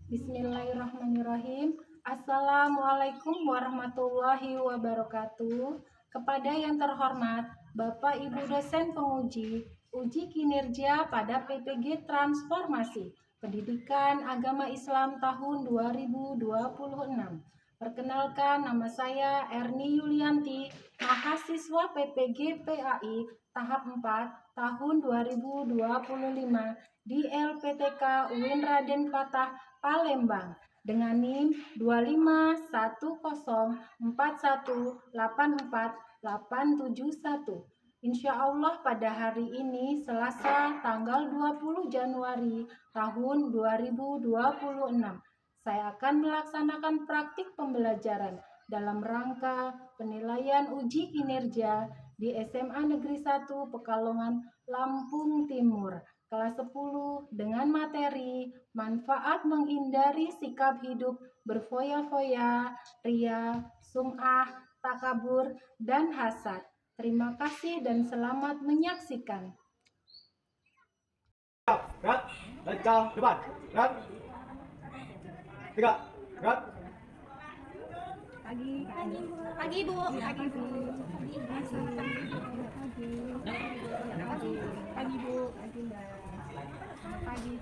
Bismillahirrahmanirrahim. Assalamualaikum warahmatullahi wabarakatuh. Kepada yang terhormat Bapak Ibu dosen penguji uji kinerja pada PPG Transformasi Pendidikan Agama Islam tahun 2026. Perkenalkan, nama saya Erni Yulianti, mahasiswa PPG PAI tahap 4 tahun 2025 di LPTK UIN Raden Fatah Palembang dengan NIM 25141848871. Insya Allah pada hari ini Selasa tanggal 20 Januari tahun 2026 saya akan melaksanakan praktik pembelajaran dalam rangka penilaian uji kinerja di SMA Negeri 1 Pekalongan, Lampung Timur, kelas 10 dengan materi manfaat menghindari sikap hidup berfoya-foya, ria, sum'ah, takabur, dan hasad. Terima kasih dan selamat menyaksikan. Gerak, lancar, depan, gerak. Tiga, gerak. Pagi Bu. Pagi Bu. Pagi.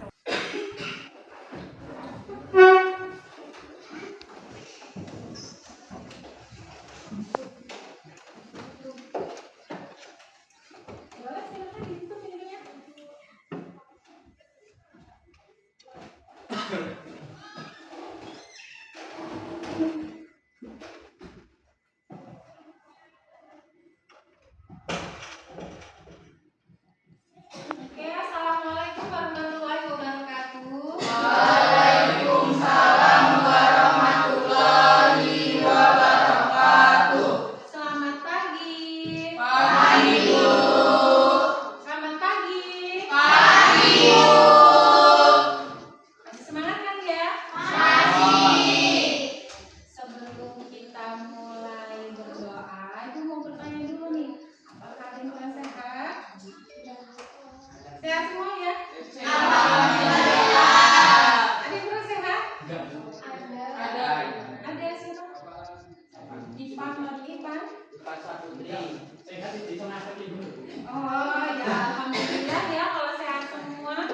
Assalamualaikum warahmatullahi wabarakatuh. Waalaikumsalam warahmatullahi wabarakatuh. Selamat pagi. Pagi Bu. Selamat pagi. Pagi Bu. Masih semangat kan ya? Masih. Sebelum kita mulai berdoa, Ibu mau bertanya dulu nih. Apakah ada yang kurang sehat? Sehat semua ya? Alhamdulillah. Ada yang kurang sehat? Ada. Ada siapa? Ipan lagi Ipan? Oh ya, alhamdulillah ya kalau sehat semua.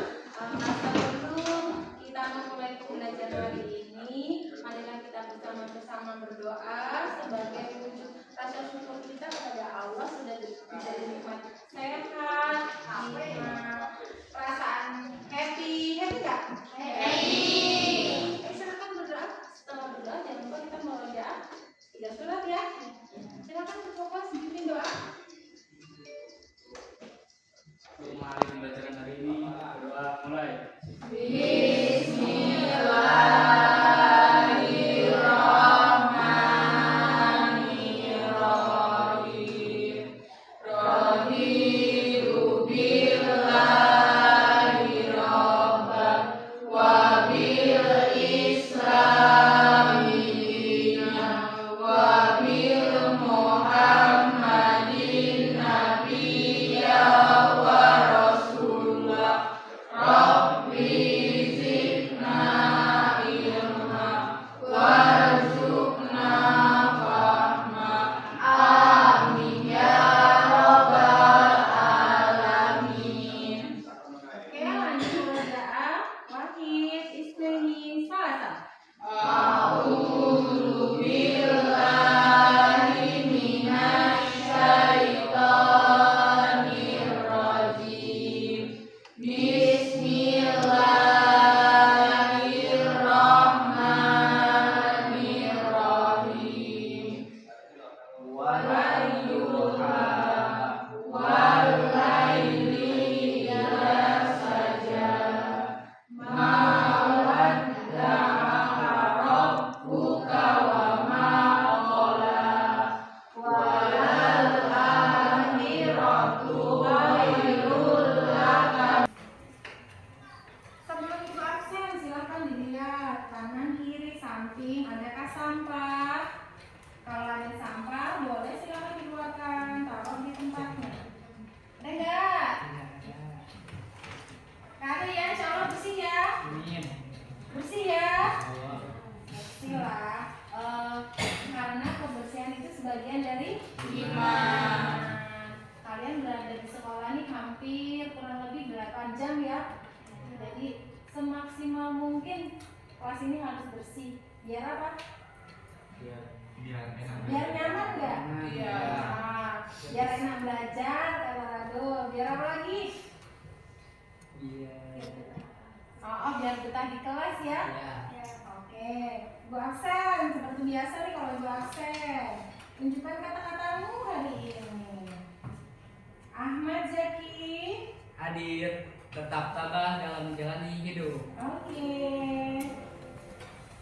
Sebelum kita memulai pembelajaran hari ini, marilah kita bersama-sama berdoa sebagai wujud rasa syukur kita kepada Allah sudah diberi nikmat sehat, nikmat perasaan happy nggak? Silakan berdoa. Setelah berdoa jangan lupa kita melonjak 3 surat ya. Silakan berfokus bikin doa. Mari pembelajaran hari ini berdoa mulai. Bismillahirrahmanirrahim. Biar apa? Biar enak. Biar nyaman nggak? Iya. Nah, biar enak belajar, kata Rado. Biar apa lagi? Oh, biar betah di kelas ya? Ya. Oke, Bu Aksen, seperti biasa nih kalau Bu Aksen. Tunjukkan kata-katamu hari ini. Ahmad Zaki. Hadir, tetap tabah dalam menjalani hidup. Oke.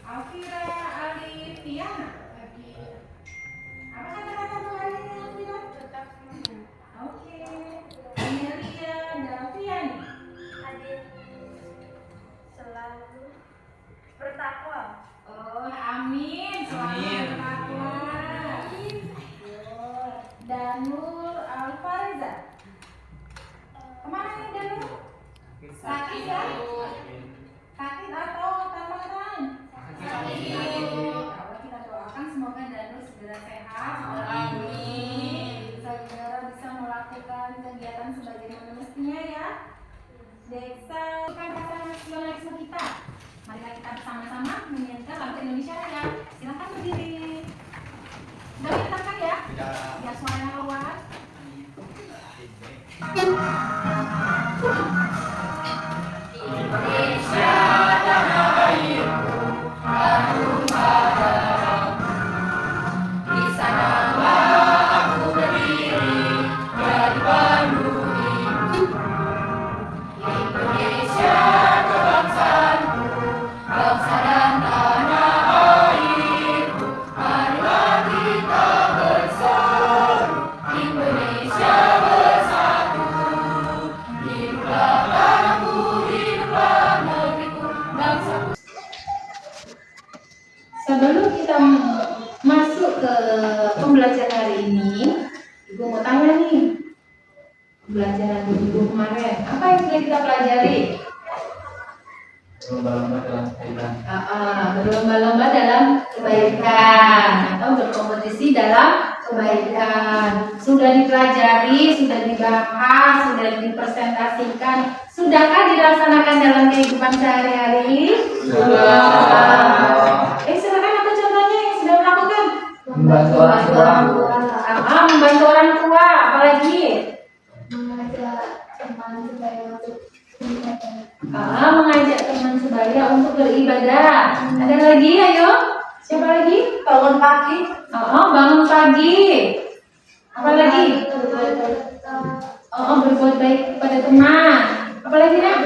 Alfira Alifiana. Apa kata-katamu hari ini, Alfira? Tetap semangat. Oke. Amelia Daviani. Hadir. Selalu bertakwa. Oh, amin. Selamat Amin. bertakwa. Danur Alfariza. Kemana nih Danur? Sakit ya? Sakit atau tamaran? Sakit. Kalau kita doakan semoga Danur segera sehat. Amin. Segera bisa melakukan kegiatan sebagaimana mestinya ya. Deksa, kan kata nasionalisme kita. Mari kita bersama-sama menyanyikan lagu Indonesia Raya. Silakan berdiri. Sudah ditekan ya? Biar suaranya keluar. Sebelum kita masuk ke pembelajaran hari ini, Ibu mau tanya nih, pembelajaran Ibu kemarin, apa yang sudah kita pelajari? Berlomba-lomba dalam kebaikan. Berlomba-lomba dalam kebaikan atau berkompetisi dalam kebaikan. Sudah dipelajari, sudah dibahas, sudah dipresentasikan. Sudahkah dilaksanakan dalam kehidupan sehari-hari? Silakan apa contohnya yang sudah melakukan? Membantu orang tua. Membantu orang tua. Apalagi? Mengajak teman supaya untuk Mengajak teman sebaya untuk beribadah. Ada lagi, ayo. Siapa lagi? bangun pagi. Bangun pagi. Apa lagi? Berbuat baik kepada teman. Apa lagi, Nak?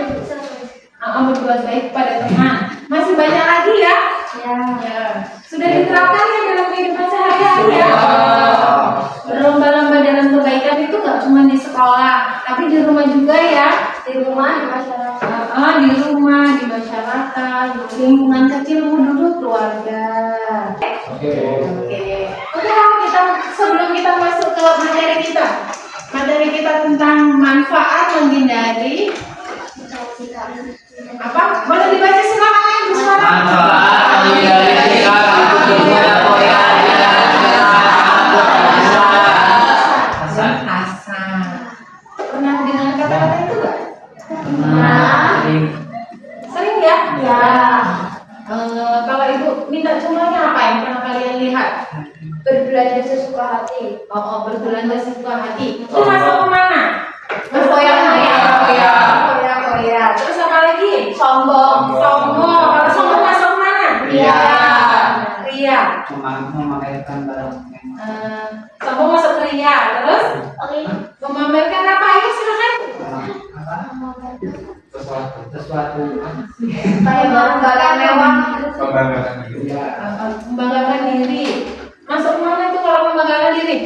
Berbuat baik kepada teman. Masih banyak lagi ya? Ya. Sudah diterapkan ya dalam kehidupan sehari-hari ya? Berlomba-lomba dalam kebaikan itu nggak cuma di sekolah, tapi di rumah juga ya. Di rumah, di masyarakat. Di rumah, di masyarakat, di lingkungan kecilmu dulu, keluarga. Oke. Udah, sebelum kita masuk ke materi kita tentang manfaat menghindari apa? Boleh dibaca silakan Bu Suara. Manfaat menghindari Hasan. Pernah dengar kata-kata itu nggak? Sering ya? Ya. Kalau Ibu minta contohnya apa yang pernah kalian lihat? Berbelanja sesuka hati. Berbelanja sesuka hati. Itu masuk ke mana? Berkoyak-koyak. Terus apa lagi? Sombong. Kalau sombong masuk ke mana? Ria. Memakaikan barang. Sombong masuk ke ria. Terus memamerkan apa? Ayo silakan. Sesuatu. Kayak barang-barang mewah. Membanggakan diri. Masuk ke mana itu kalau membanggakan diri?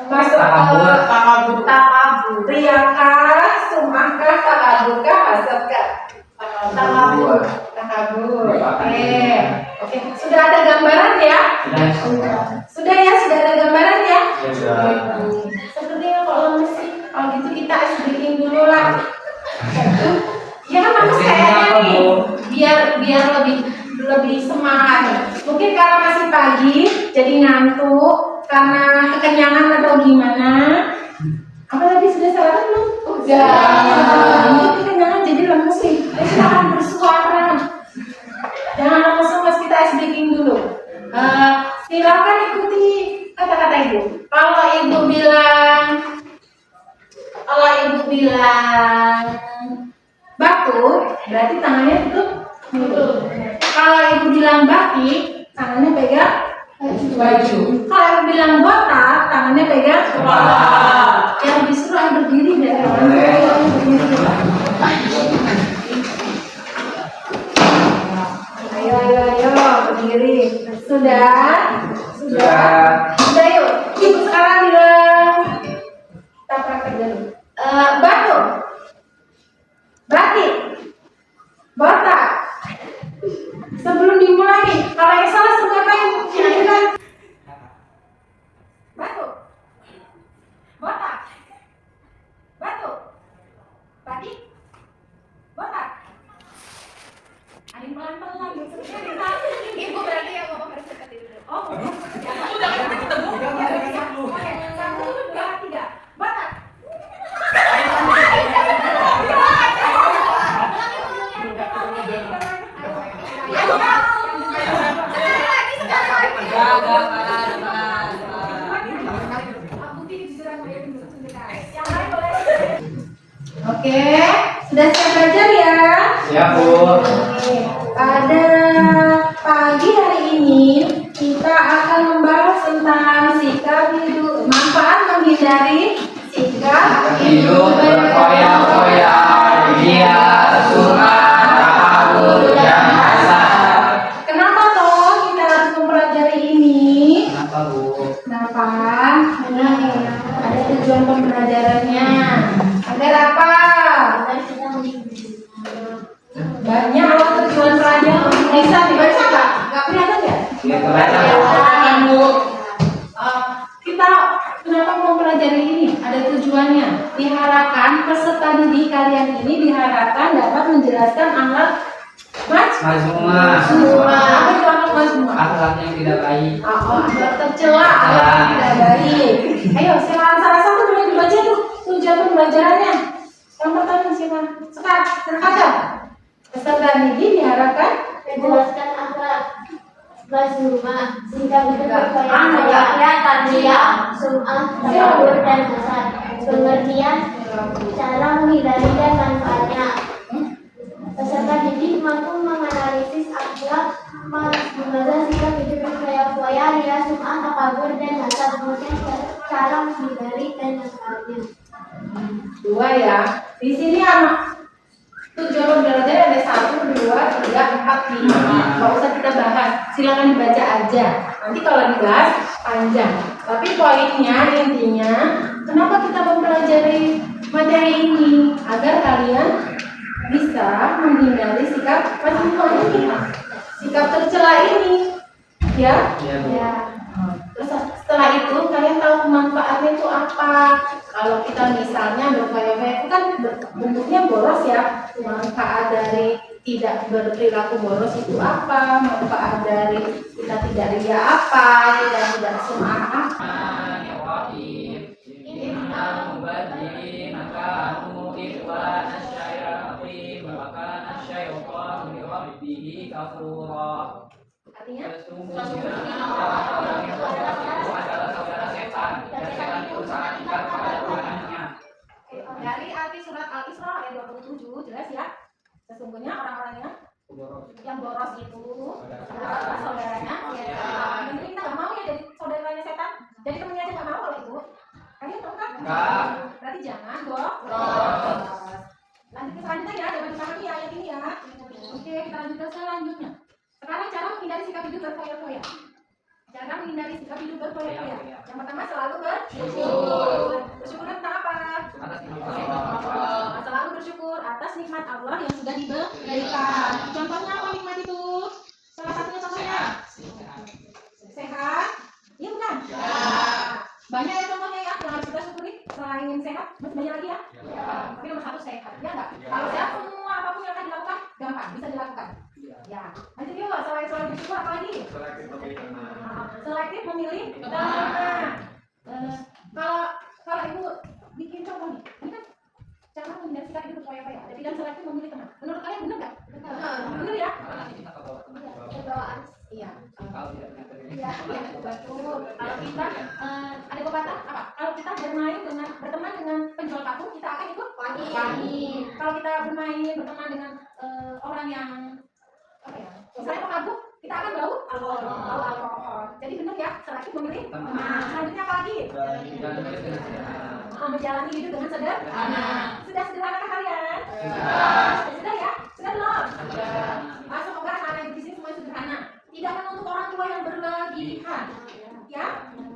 Masuk ke takabur. Riyakah, sumahkah, takaburkah, hasabkah? Takabur. Oke. Sudah ada gambaran ya? Sudah ada gambaran ya? Sepertinya kalau masih, kalau gitu kita explain dulu lah. Ya kan bagus kayaknya nih. Biar lebih semangat. Mungkin karena masih pagi, jadi ngantuk, karena kekenyangan atau gimana. Apalagi sudah sarapan belum? Udah. Kekenyangan jadi lemes nih. Silakan bersuara. Kalau ibu bilang batu, berarti tangannya tutup mulut. Kalau ibu bilang baki, tangannya pegang baju. Kalau ibu bilang botak, tangannya pegang kepala. Yang disuruh yang berdiri dari orang tua yang berdiri. Ayo, berdiri. Sudah. Sudah yuk. Ibu sekarang bilang. Kita praktek dulu. Batu, baki, botak. Sebelum dimulai, kalau yang salah semua apa yang kira-kira? Batu, botak, batu, baki, botak. Ada yang pelan-pelan gitu. Ibu berarti yang ngomong harus dekat dulu. Oh, udah ketemu. Oke, 1, 2, 3, botak. Oke, sudah siap belajar ya? Siap, Bu. Oke. Pada pagi hari ini kita akan membahas tentang sikap hidup, manfaat menghindari sikap Hidup berfoya-foya, dia sunat, takabur, dan hasad. Kenapa toh kita harus mempelajari ini? Kenapa, Bu? Kenapa? Karena ada tujuan pembelajarannya. Agar apa? Banyak loh tujuan pelajaran. Bisa dibaca nggak? Nggak kelihatan ya? Dia kebaca, Bu. Kelihatan, Bu. Kita kenapa mau pelajari ini? Ada tujuannya. Diharapkan peserta didik kalian ini diharapkan dapat menjelaskan akhlak Mazmumah. Apa itu akhlak mazmumah? Akhlak yang tidak baik. Akhlak tercela, akhlak yang tidak baik. Ayo, silakan salah satu boleh dibaca tuh tujuan pembelajarannya. Yang pertama silakan. Sekarang. Peserta didik diharapkan Menjelaskan akhlak mazmumah, sikap hidup Enggak. berfoya-foya, tarbiyah, sum'ah, takabur, dan hasad. Pengertian, cara menghindari dan manfaatnya. Peserta didik mampu menganalisis akhlak mazmumah, sikap hidup berfoya-foya, ria, sum'ah, takabur, dan hasad. Kemudian cara menghindari dan manfaatnya. 2 ya. Di sini anak tujuan pembelajaran ada 1, 2, 3, 4, 5. Nggak usah kita bahas. Silakan dibaca aja. Nanti kalau dibahas panjang. Tapi poinnya intinya, kenapa kita mempelajari materi ini? Agar kalian bisa menghindari sikap mazmumah ini, sikap tercela ini. Ya? Iya, Bu. Ya. Terus setelah itu kalian tahu manfaatnya itu apa? Kalau kita misalnya berfoya-foya itu kan bentuknya boros ya. Manfaat dari tidak berperilaku boros itu apa? Manfaat dari kita tidak ria apa? Kita tidak sum'ah apa? Innal mubadzirina kanu ikhwana syayatin wa kana syaitanu li rabbih kafura. Artinya Sesungguhnya orang yang berbuat itu adalah saudara setan, dan setan itu sangat dekat kepada Tuhannya. dari arti surat Al-Isra ayat 27 jelas ya. Sesungguhnya orang-orang yang boros itu adalah saudaranya setan. Mungkin kita nggak mau ya jadi saudaranya setan. Jadi temennya aja nggak mau kalau itu. Kalian tahu kan? Enggak. Berarti jangan boros. Lanjut ke selanjutnya ya, jangan dipahami ayat ini ya. Oke, kita lanjut ke selanjutnya. Sekarang cara menghindari sikap hidup berfoya-foya. Cara menghindari sikap hidup berfoya-foya. Yang pertama selalu bersyukur. Bersyukur tentang apa? Selalu bersyukur atas nikmat Allah yang sudah diberikan. Contohnya apa nikmat itu? Salah satunya contohnya sehat. Iya bukan? Banyak ya contohnya ya yang harus kita syukuri. Selain sehat, masih banyak lagi ya. Tapi nomor 1 sehat. Ya enggak? Kalau sehat semua apapun yang akan dilakukan gampang, bisa dilakukan. Ya, lanjut yuk. Selain bersyukur apa lagi? Selektif memilih teman. Kalau ibu bikin contoh nih, ini kan cara menghindari sikap hidup berfoya-foya. Jadi dan selektif memilih teman. Menurut kalian benar nggak? Benar ya? Bawaan. Iya. Kalau tidak punya teman. Iya, betul. Kalau kita ada pepatah berteman dengan penjual patung, kita akan ikut pagi. Kalau kita berteman dengan orang yang apa ya, misalnya pemabuk, kita akan bau alkohol. Jadi benar ya, selagi memilih teman. Selanjutnya apa lagi? Menjalani hidup dengan sederhana. Sudah sederhana kalian? Sudah ya? Sudah belum? Semoga anak-anak di sini semuanya sederhana. Tidak menuntut orang tua yang berlebihan. Ya?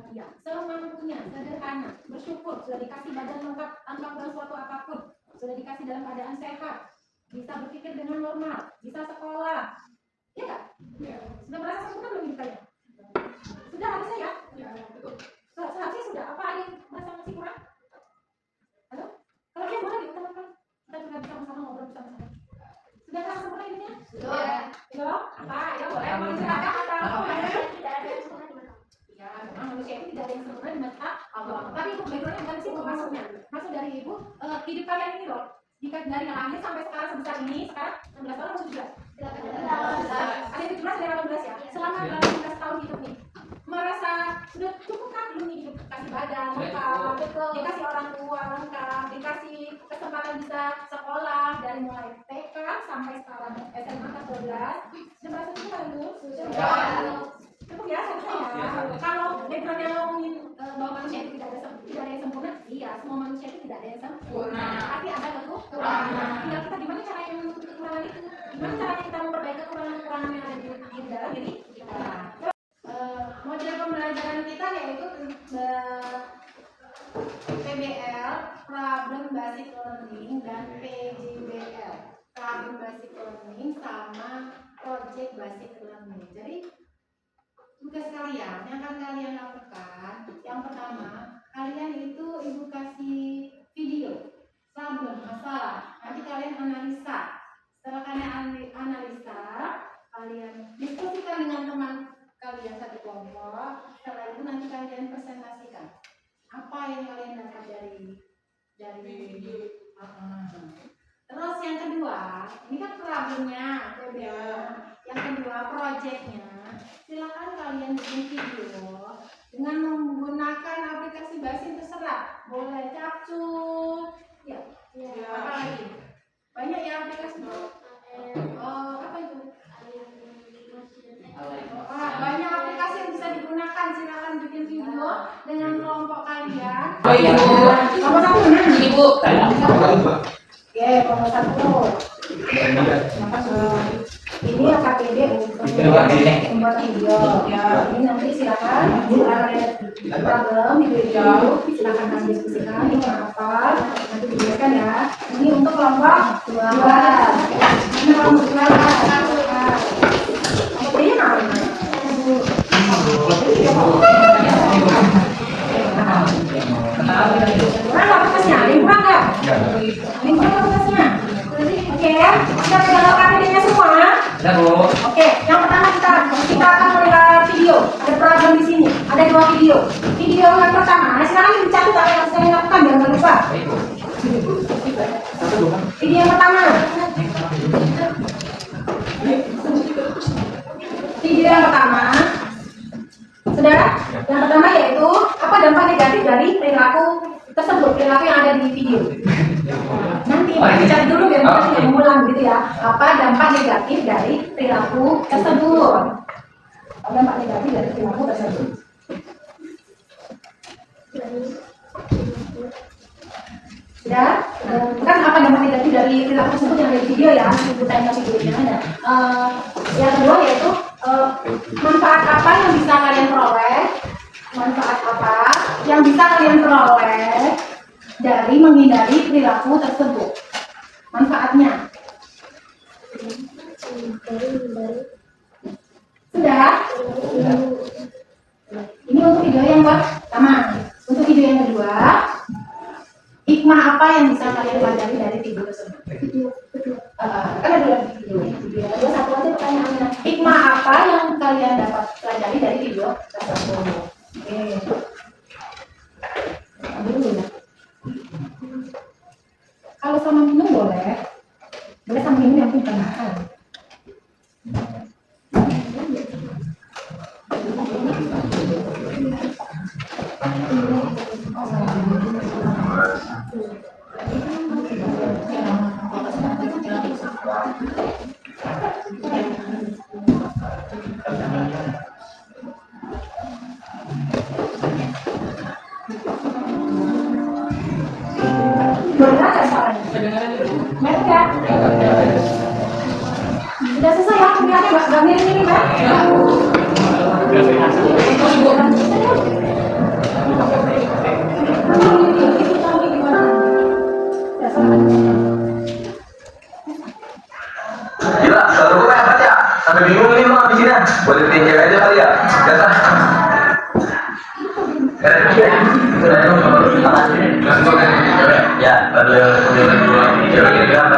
Ya, semampunya, sederhana, bersyukur, sudah dikasih badan lengkap tanpa segala suatu apapun, sudah dikasih dalam keadaan sehat, bisa berpikir dengan normal, bisa sekolah, ya nggak? Sudah merasa sempurna belum hidup kalian? Sudah harusnya ya? Seharusnya sudah. Apa ada yang merasa masih kurang? Halo? Kalau iya boleh diutamakan. Kita juga bisa sama-sama ngobrol bersama-sama. Sudah merasa sempurna hidupnya? Sudah. Belum? Apa? Ya boleh. Mau istirahat atau ya, memang manusia itu tidak ada yang sempurna di mata Allah. Tapi itu backgroundnya bukan situ maksudnya. Maksud dari ibu, hidup kalian ini loh, jika dari lahir sampai sekarang sebesar ini, sekarang 16 tahun atau 17? Ada 17 dari 18 ya. Selama 18 tahun hidup nih, merasa sudah cukup kan belum nih hidup, kasih badan lengkap, dikasih orang tua lengkap, dikasih kesempatan bisa sekolah dari mulai TK sampai sekarang SMA kelas 12. Sudah merasa cukup kan Bu? Cukup ya, harusnya ya. Kalau background yang ngomongin bahwa manusia itu tidak ada yang sempurna, iya, semua manusia itu tidak ada yang sempurna. Tapi ada kekurangan. Tinggal kita gimana cara yang menutup kekurangan itu? Gimana caranya kita memperbaiki kekurangan-kekurangan yang ada di dalam diri kita? Model pembelajaran kita yaitu PBL, Problem Basic Learning, dan PJBL, Problem Basic Learning sama Project Basic Learning. Jadi tugas kalian yang akan kalian lakukan, yang pertama, kalian itu ibu kasih video, problem, masalah. Nanti kalian analisa. Setelah kalian analisa, kalian diskusikan dengan teman kalian satu kelompok. Setelah itu nanti kalian presentasikan apa yang kalian dapat dari video. Terus yang kedua, ini kan problemnya, yang kedua projectnya. Silakan kalian bikin video dengan menggunakan aplikasi bahasa terserah. Boleh capcut, ya. Apa lagi? Banyak ya aplikasi itu. Apa itu? Banyak aplikasi yang bisa digunakan. Silakan bikin video dengan kelompok kalian. Nomor satu mana? Ibu. Oke, nomor satu. Ini ya KPD untuk membuat video. Ya, ini nanti silakan problem di video, silakan kalian diskusikan ini apa, nanti dijelaskan ya. Ini untuk kelompok 2. Ini kelompok 2. Kelompok ini mana? Mana kertasnya? Lima nggak? Lima kertasnya. Oke, kita pegang KPD-nya semua. Sudah, Bu. Oke, yang pertama kita akan melihat video. Ada problem di sini. Ada 2 video. Video yang pertama, sekarang dicatat apa yang saya lakukan biar nggak lupa. Video yang pertama. Video yang pertama. Saudara, yang pertama yaitu apa dampak negatif dari perilaku tersebut, perilaku yang ada di video. Nanti cari dulu biar kita tidak mengulang gitu ya. Apa dampak negatif dari perilaku tersebut? Apa dampak negatif dari perilaku tersebut? Sudah? Kan apa dampak negatif dari perilaku tersebut yang ada di video ya? Sebutannya videonya ada. Yang kedua yaitu manfaat apa yang bisa kalian peroleh? Manfaat apa yang bisa kalian peroleh dari menghindari perilaku tersebut? Manfaatnya. Sudah? Ini untuk video yang pertama. Untuk video yang kedua, hikmah apa yang bisa kalian pelajari dari video tersebut? Kan ada video. Satu aja pertanyaannya. Hikmah apa yang kalian dapat pelajari dari video tersebut? Oke. Ambil dulu ya. Kalau sama minum boleh sama minum yang bukan makan. Oh, Benar nggak soalnya? Benar nggak? Sudah selesai ya kuliahnya, nggak miring-miring kan? Gila, baru gue hebat ya. Sampai bingung ini lo habisinnya. Boleh bikin cewek aja kali ya. Dasar. Keren juga ya. Sudah dong kalau kita langsung kan cewek. Ya, baru dua cewek kira-kira apa?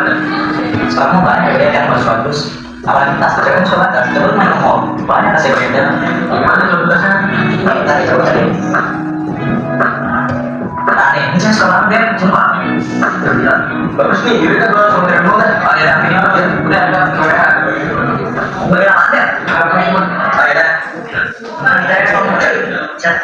Sekarang banyak ya yang bagus. Apalagi tas cewek coba tas terus main ngomong. Banyak tas cewek yang gimana coba tasnya? Kita coba cari. Nah nih, ini saya sekolah deh, coba. Bagus nih, jadi kan kalau sama temen kan ada yang ini apa ya? Udah ada cewek. Udah ada. Ada. Nah, saya mau chat.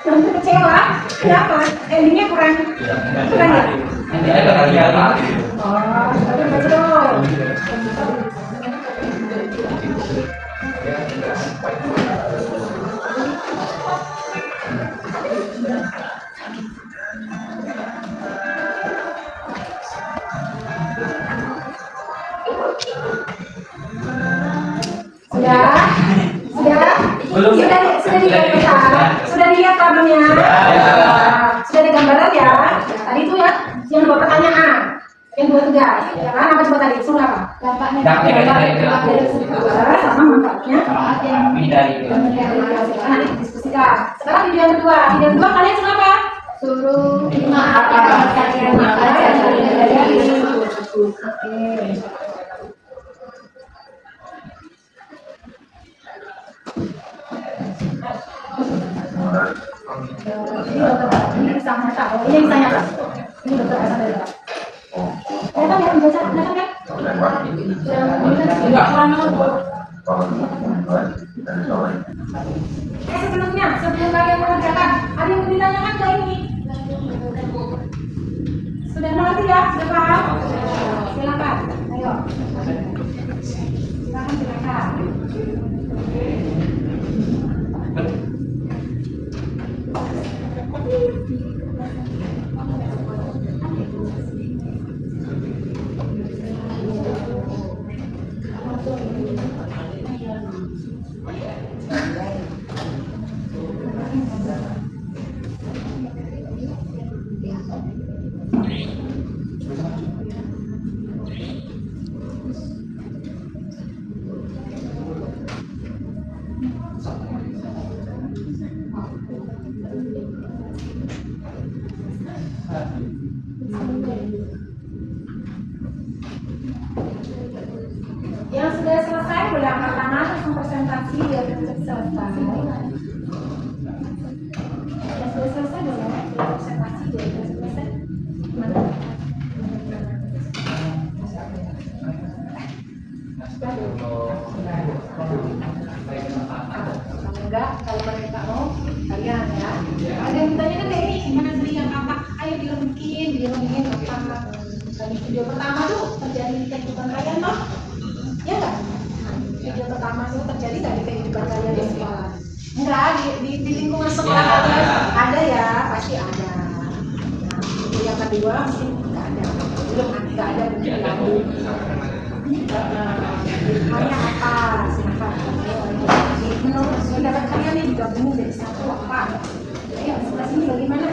Kecewa? Kenapa? Endingnya kurang ya? Oh, tapi baca dong. Sudah dilihat tabelnya? Sudah ada gambaran ya? Tadi itu ya, yang dua pertanyaan, yang dua tugas, ya kan? Apa coba tadi? Suruh apa? Dampaknya sama manfaatnya. Nanti diskusikan. Sekarang video yang kedua. Video yang kedua kalian suruh apa? Suruh apa? Ini sama tahu. Ini yang saya tahu. Ini dokter asal dari mana? Kelihatan ya, baca, kelihatan ya? Enggak kurang sebelumnya, sebelum kalian mengerjakan, ada yang ditanyakan ke ini? Sudah mengerti ya? Sudah paham? Silakan, ayo. Silakan. Yang sudah selesai boleh angkat tangan langsung presentasi biar cepat selesai. film ini apa? Dari video pertama tuh terjadi di kehidupan kalian loh, ya nggak? Video pertama tuh terjadi nggak di kehidupan kalian di sekolah? Enggak, di lingkungan sekolah kalian ada ya, pasti ada. Nah, video yang kedua mungkin nggak ada, belum nggak ada mungkin lagi. Namanya apa? Silakan. Menurut pendapat kalian nih digabungin jadi satu apa? Ayo sebelah sini bagaimana?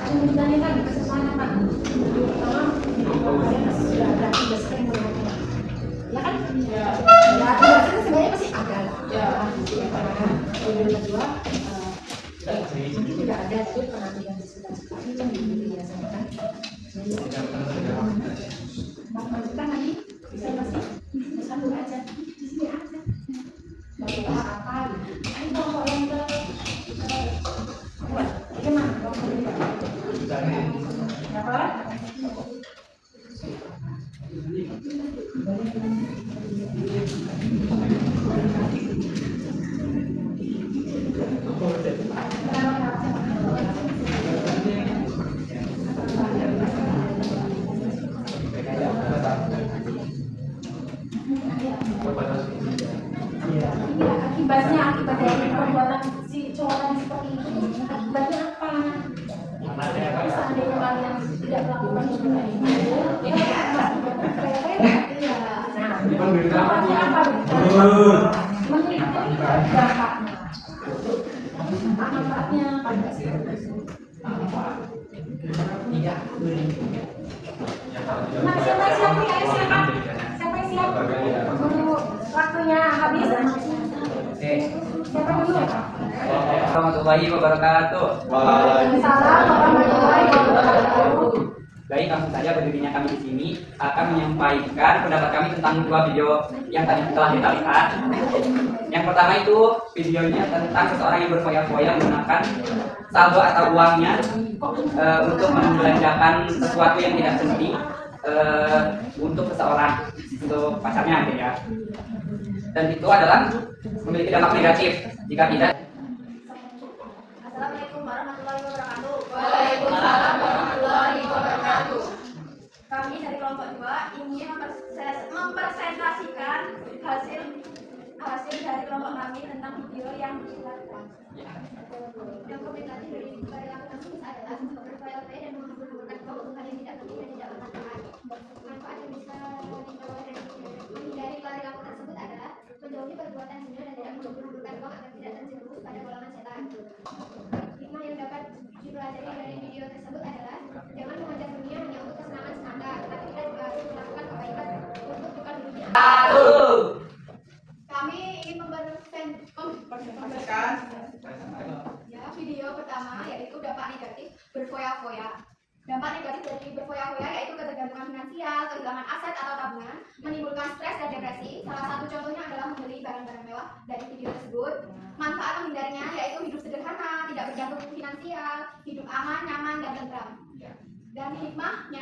Ada yang ditanyakan ke sana Pak? Video pertama kalian sudah ada, sudah sering melihatnya, ya kan? Ya, tidak sering sebenarnya pasti ada lah. Ya. Video kedua mungkin tidak ada, tapi pernah lihat di sekitar itu gitu biasanya kan. Mau lanjutkan lagi? Bisa masih? Bisa dulu aja. Di sini aja. Mau apa? Ini kelompok yang ke gimana? Kelompok ini apa? Akibat dari perbuatan si cowok tadi seperti itu, akibatnya apa? Kalau seandainya kalian tidak melakukan hubungan itu, dampaknya apa? Menurut dampaknya, manfaatnya pada Nah, siapa yang siap? Waktunya habis. Siapa dulu? Warahmatullahi wabarakatuh. Waalaikumsalam warahmatullahi wabarakatuh. Baik, langsung saja berdirinya kami di sini akan menyampaikan pendapat kami tentang dua video yang tadi telah kita lihat. Yang pertama itu videonya tentang seseorang yang berfoya-foya menggunakan saldo atau uangnya untuk membelanjakan sesuatu yang tidak penting untuk seseorang, untuk pacarnya gitu ya. Dan itu adalah memiliki dampak negatif jika tidak. Assalamualaikum warahmatullahi wabarakatuh. Waalaikumsalam warahmatullahi wabarakatuh. Kami dari kelompok 2 ingin mempresentasikan hasil dari kelompok kami tentang video yang disilakan. Yang komunikasi dari perilaku tersebut adalah berfoya-foya dan mengumpulkan keuntungan yang tidak penting dan tidak bermanfaat. Manfaat yang bisa diperoleh dari menghindari perilaku tersebut adalah menjauhi perbuatan zina dan tidak mengumpulkan uang agar tidak terjerumus pada golongan setan. Hikmah yang dapat dipelajari dari video tersebut adalah jangan mengejar dunia hanya untuk kesenangan semata, tapi kita juga harus melakukan kebaikan untuk bekal dunia. Kami ingin memperkenalkan ya video pertama yaitu dampak negatif berfoya-foya. Dampak negatif dari berfoya-foya yaitu ketergantungan finansial, kehilangan aset atau tabungan, menimbulkan stres dan depresi. Salah satu contohnya adalah membeli barang-barang mewah dari video tersebut. Manfaat menghindarinya yaitu hidup sederhana, tidak bergantung finansial, hidup aman, nyaman, dan tentram. Dan hikmah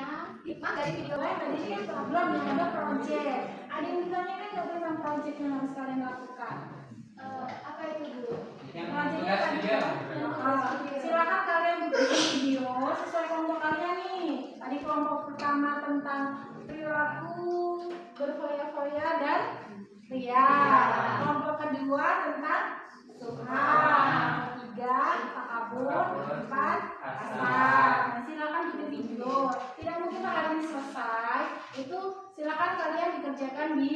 dari video Tadi kan program yang ada project. Ada yang ditanyakan nggak tentang project yang harus kalian lakukan? apa itu dulu? Projectnya tadi. Silakan kalian bikin video sesuai kelompok kalian nih. Tadi kelompok pertama tentang perilaku berfoya-foya dan ria. Kelompok kedua tentang subhan. Ketiga takabur. Empat asar. Nah, silakan bikin video. Tidak mungkin hari ini selesai. Itu silakan kalian dikerjakan di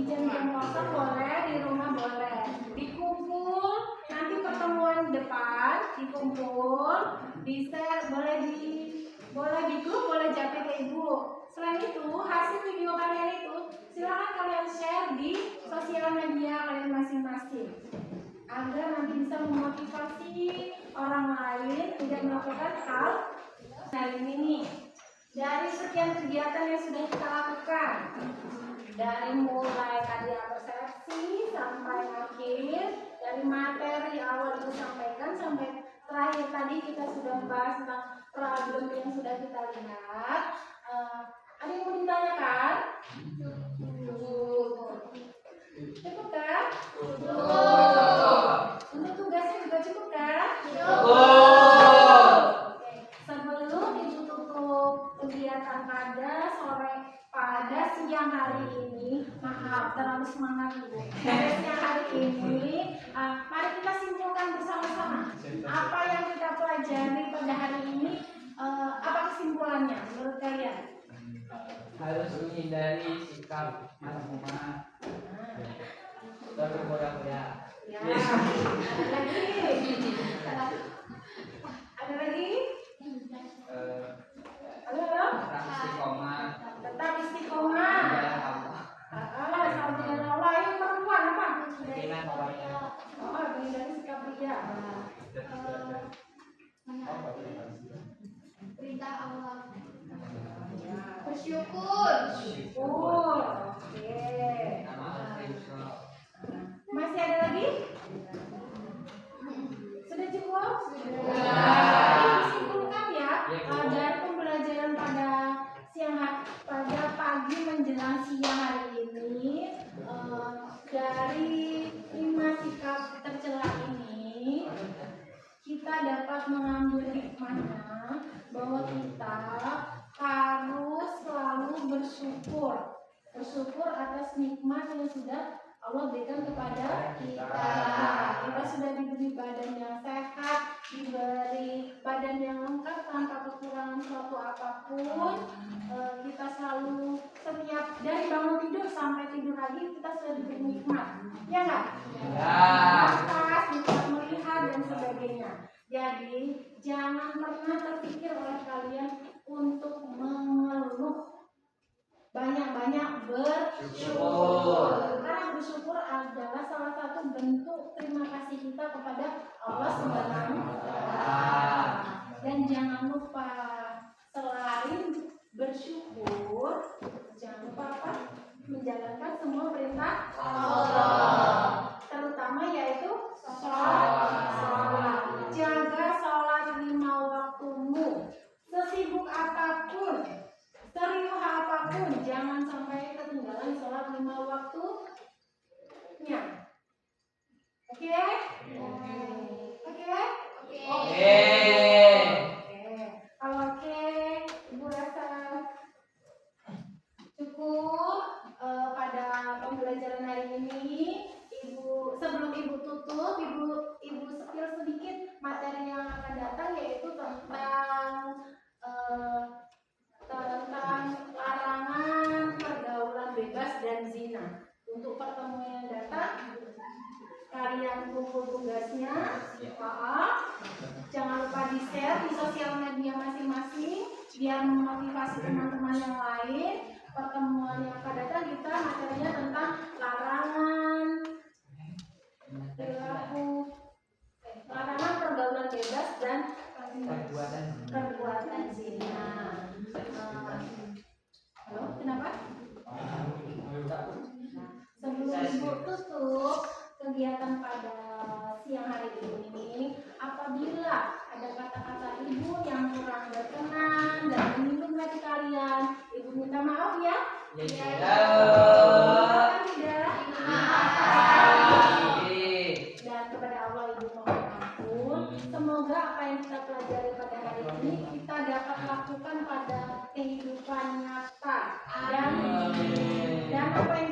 jam-jam kosong boleh, di rumah boleh. Dikumpul nanti pertemuan depan, dikumpul, di share, boleh di grup, boleh japri ke ibu. Selain itu, hasil video kalian itu silakan kalian share di sosial media kalian masing-masing agar nanti bisa memotivasi orang lain tidak melakukan hal hari ini nih. Dari sekian kegiatan yang sudah kita lakukan, dari mulai kajian persepsi sampai akhir, dari materi awal itu sampaikan sampai terakhir tadi kita sudah membahas tentang problem yang sudah kita lihat. Ada yang mau ditanyakan? Cukup kan? Untuk tugasnya juga cukup kan? Oke. Sebelum siang hari ini, maaf terlalu semangat Ibu. Pada siang hari ini, mari kita simpulkan bersama-sama apa yang kita pelajari pada hari ini. Apa kesimpulannya menurut kalian? Harus menghindari sikap marah-marah, berboya-boya. Ya. Ada lagi? Halo? Istiqomah. Tetap istiqomah. Sama dengan Allah. Ini perempuan apa? Menghindari sikap ria. Perintah Allah. Bersyukur. Oke. Masih ada lagi? Sudah cukup? Jadi disimpulkan ya, dari pembelajaran pada pada pagi menjelang siang hari ini, dari 5 sikap tercela ini kita dapat mengambil hikmahnya bahwa kita harus selalu bersyukur atas nikmat yang sudah Allah berikan kepada kita. Kita sudah diberi badan yang sehat, diberi badan yang lengkap tanpa kekurangan suatu apapun. Kita selalu setiap dari bangun tidur sampai tidur lagi kita sudah diberi nikmat, ya nggak? Nafas, nikmat melihat dan sebagainya. Jadi jangan pernah terpikir oleh kalian untuk mengeluh. Banyak-banyak bersyukur. Karena bersyukur adalah salah satu bentuk terima kasih kita kepada Allah Subhanahu wa Ta'ala. Dan jangan lupa selain bersyukur, jangan lupa apa? Menjalankan semua perintah Allah. Terutama yaitu sholat. Jaga sholat 5 waktumu. Sesibuk apapun, serius apapun, jangan sampai ketinggalan sholat 5 waktunya. Oke? Kalau oke, Ibu rasa cukup pada pembelajaran hari ini. Sebelum Ibu tutup, Ibu spill sedikit materi yang akan datang, yaitu tentang larangan pergaulan bebas dan zina. Untuk pertemuan yang datang, kalian kumpul tugasnya. Jangan lupa di-share di sosial media masing-masing biar memotivasi teman-teman yang lain. Pertemuan yang akan datang kita materinya tentang larangan pergaulan bebas dan perbuatan zina. Halo, kenapa? Sebelum Ibu tutup kegiatan pada siang hari ini, apabila ada kata-kata Ibu yang kurang berkenan dan menyinggung hati kalian, Ibu minta maaf ya. Dan kepada Allah Ibu mohon ampun. Semoga apa yang kita pelajari pada hari ini kita dapat lakukan pada kehidupan nyata dan apa yang